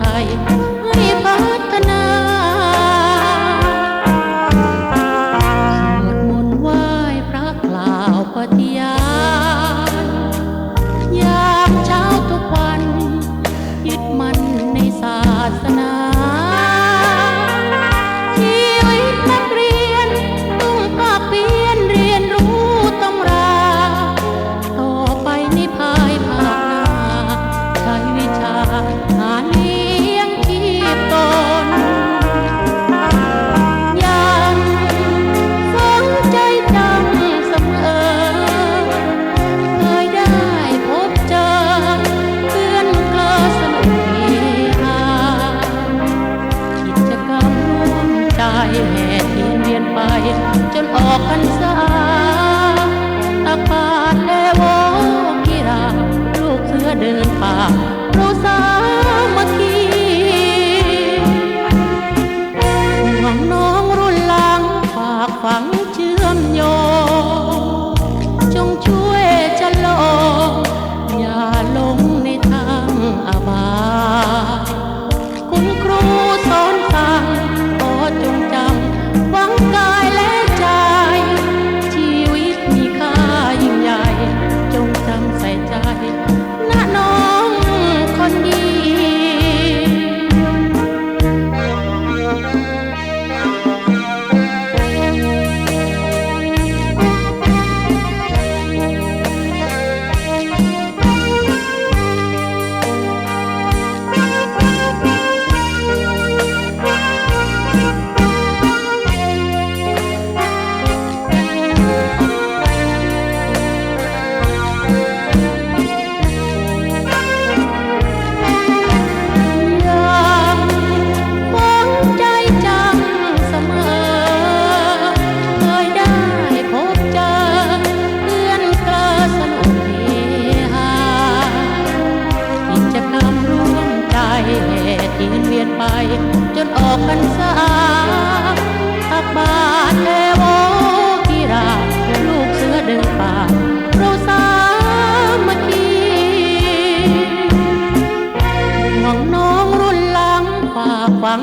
ทยให้พัฒนาสวดมนต์ไหว้พระกล่าวปฏิญาณยามเช้าทุกวันยึดมั่นในศาสนาชีวิตนักเรียนต้องภาคเพียรเรียนรู้ตำราต่อไปในภายภาคหน้าใช้วิชาหาเลี้ยงชีพตนยังสนใจจังเสมอเคยได้พบเจอเพื่อนเคลอสนุกเฮฮากิจกรรมร่วมใจแห่เทียนเวียนไปจนออกพรรษาตักบาตรแด่วกีราลูกเสือเดินป่าเราสามัคคีห่วงน้องรุ่นหลังฝากฝังเชื่อมโยงจงช่วยชะลออย่าหลงในทางอบายคุณครูสอนสั่งขอจงจำหวังกายและใจชีวิตมีค่ายิ่งใหญ่จงจำใส่ใจนะน้องคนดีไปจนออกพรรษาตักบาตรแด่วกีราลูกเสือเดินป่าเราสามัคคีห่วงน้องรุ่นหลังฝากฝัง